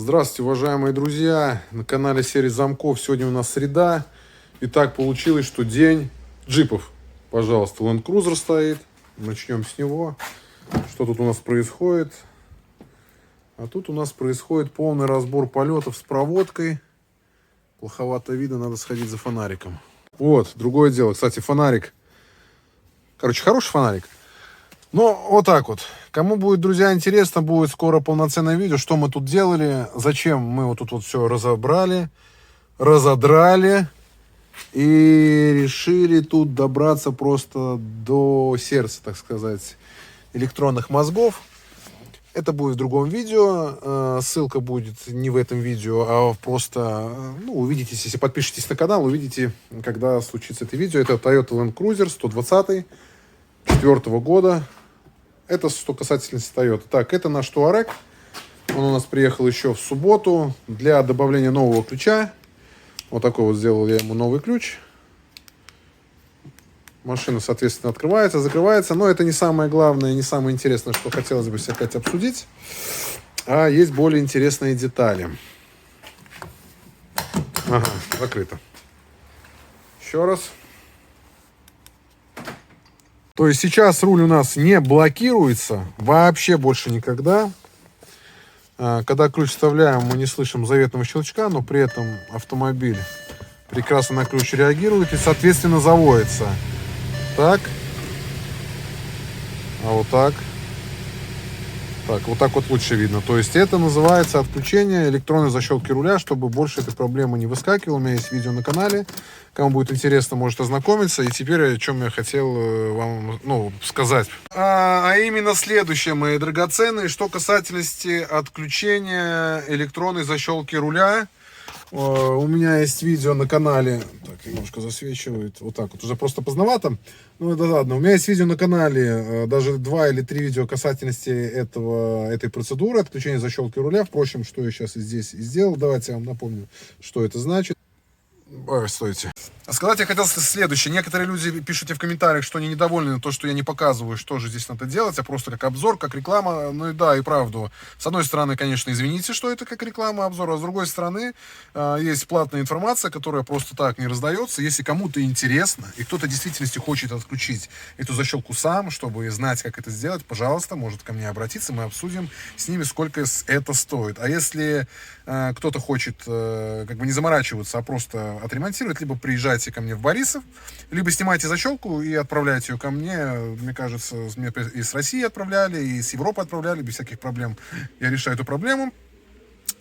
Здравствуйте, уважаемые друзья! На канале серии замков. Сегодня у нас среда. И так получилось, что день джипов. Пожалуйста, Land Cruiser стоит. Начнем с него. Что тут у нас происходит? А тут у нас происходит полный разбор полетов с проводкой. Плоховато видно, надо сходить за фонариком. Вот, другое дело. Кстати, фонарик. Короче, хороший фонарик. Ну, вот так вот. Кому будет, друзья, интересно, будет скоро полноценное видео, что мы тут делали, зачем мы вот тут вот все разобрали, разодрали и решили тут добраться просто до сердца, так сказать, электронных мозгов. Это будет в другом видео, ссылка будет не в этом видео, а просто, ну, увидите, если подпишетесь на канал, увидите, когда случится это видео. Это Toyota Land Cruiser 120 4-го года. Это что касательно Toyota. Так, это наш Touareg. Он у нас приехал еще в субботу для добавления нового ключа. Вот такой вот сделал я ему новый ключ. Машина, соответственно, открывается, закрывается. Но это не самое главное, не самое интересное, что хотелось бы опять обсудить. А есть более интересные детали. Ага, закрыто. Еще раз. То есть сейчас руль у нас не блокируется вообще больше никогда. Когда ключ вставляем, мы не слышим заветного щелчка, но при этом автомобиль прекрасно на ключ реагирует и, соответственно, заводится. Так. А вот так. Так, вот так вот лучше видно. То есть это называется отключение электронной защелки руля, чтобы больше этой проблемы не выскакивало. У меня есть видео на канале. Кому будет интересно, может ознакомиться. И теперь о чем я хотел вам сказать. А именно следующее, мои драгоценные, что касательности отключения электронной защелки руля. У меня есть видео на канале. Так, немножко засвечивает. Вот так вот. Уже просто поздновато. Ну да ладно. У меня есть видео на канале. Даже 2 или 3 видео касательности этой процедуры отключения защелки руля. Впрочем, что я сейчас и здесь и сделал. Давайте я вам напомню, что это значит. Ой, стойте. Сказать я хотел следующее. Некоторые люди пишут в комментариях, что они недовольны то, что я не показываю, что же здесь надо делать, а просто как обзор, как реклама. Ну и да, и правду. С одной стороны, конечно, извините, что это как реклама, обзор, а с другой стороны, есть платная информация, которая просто так не раздается. Если кому-то интересно, и кто-то в действительности хочет отключить эту защелку сам, чтобы знать, как это сделать, пожалуйста, может ко мне обратиться, мы обсудим с ними, сколько это стоит. А если кто-то хочет как бы не заморачиваться, а просто отремонтировать, либо приезжайте ко мне в Борисов, либо снимайте защелку и отправляйте ее ко мне. Мне кажется, мне и с России отправляли, и с Европы отправляли, без всяких проблем. Я решаю эту проблему.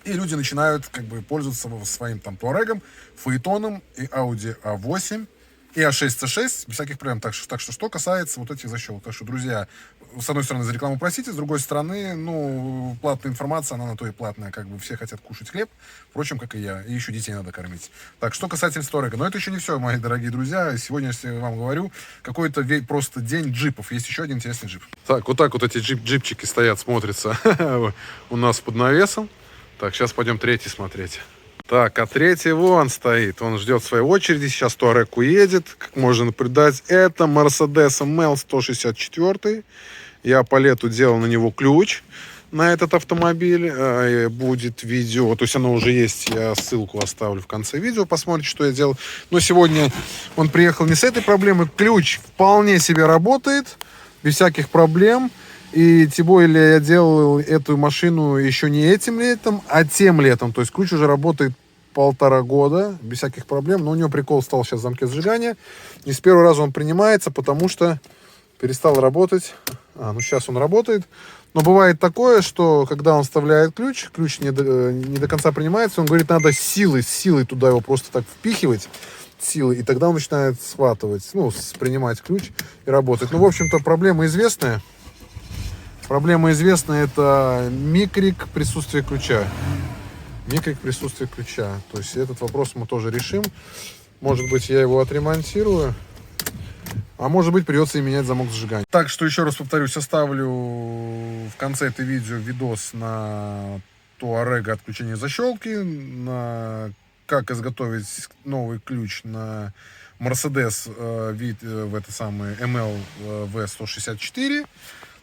И люди начинают как бы пользоваться своим там Touareg, Phaeton и Audi A8 и A6 C6 без всяких проблем. Так что касается вот этих защелок. Так что, друзья, с одной стороны, за рекламу простите, с другой стороны, ну, платная информация, она на то и платная. Как бы все хотят кушать хлеб, впрочем, как и я. И еще детей надо кормить. Так, что касательно Touareg. Но это еще не все, мои дорогие друзья. Сегодня, я вам говорю, какой-то просто день джипов. Есть еще один интересный джип. Так вот эти джипчики стоят, смотрятся у нас под навесом. Так, сейчас пойдем третий смотреть. Так, а третий вон стоит. Он ждет своей очереди. Сейчас Touareg уедет. Как можно наблюдать, это Mercedes ML 164. Я по лету делал на него ключ, на этот автомобиль. Будет видео. То есть оно уже есть. Я ссылку оставлю в конце видео. Посмотрите, что я делал. Но сегодня он приехал не с этой проблемой. Ключ вполне себе работает. Без всяких проблем. И тем более я делал эту машину еще не этим летом, а тем летом. То есть ключ уже работает 1,5 года, без всяких проблем. Но у него прикол стал сейчас в замке зажигания. Не с первого раза он принимается, потому что перестал работать. Ну сейчас он работает. Но бывает такое, что когда он вставляет ключ не до конца принимается. Он говорит, надо силой туда его просто так впихивать. Силы, и тогда он начинает схватывать, принимать ключ и работать. Ну, в общем-то, проблема известная. Проблема известная, это микрик присутствия ключа. Микрик присутствия ключа. То есть этот вопрос мы тоже решим. Может быть, я его отремонтирую. А может быть, придется и менять замок зажигания. Так что еще раз повторюсь, оставлю в конце этого видео видос на Touareg отключение защелки, на как изготовить новый ключ на Mercedes в это самое ML V164.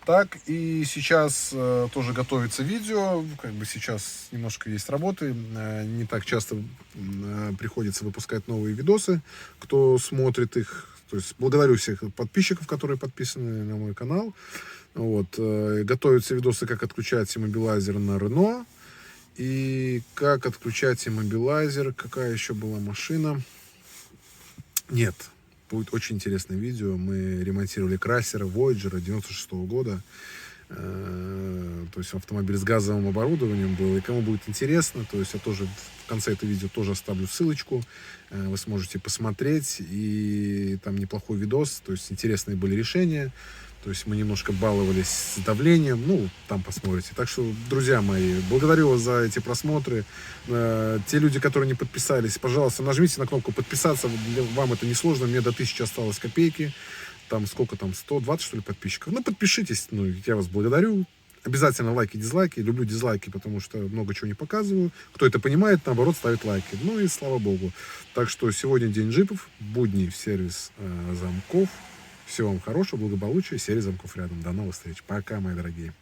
Так, и сейчас тоже готовится видео, как бы сейчас немножко есть работы, не так часто приходится выпускать новые видосы, кто смотрит их. То есть благодарю всех подписчиков, которые подписаны на мой канал. Вот, готовятся видосы, как отключать иммобилайзер на Renault, и как отключать иммобилайзер, какая еще была машина. Нет, будет очень интересное видео. Мы ремонтировали Крайслера Voyager 96 года. То есть автомобиль с газовым оборудованием был. И кому будет интересно, то есть я тоже в конце этого видео тоже оставлю ссылочку. Вы сможете посмотреть. И там неплохой видос. То есть интересные были решения. То есть мы немножко баловались с давлением. Ну, там посмотрите. Так что, друзья мои, благодарю вас за эти просмотры. Те люди, которые не подписались, пожалуйста, нажмите на кнопку подписаться. Вам это несложно. Мне до 1000 осталось копейки. Там сколько там, 120, что ли, подписчиков. Ну, подпишитесь. Ну, я вас благодарю. Обязательно лайки, дизлайки. Люблю дизлайки, потому что много чего не показываю. Кто это понимает, наоборот, ставит лайки. Ну и слава богу. Так что сегодня день джипов. Будний сервис замков. Всего вам хорошего, благополучия, серии замков рядом. До новых встреч. Пока, мои дорогие.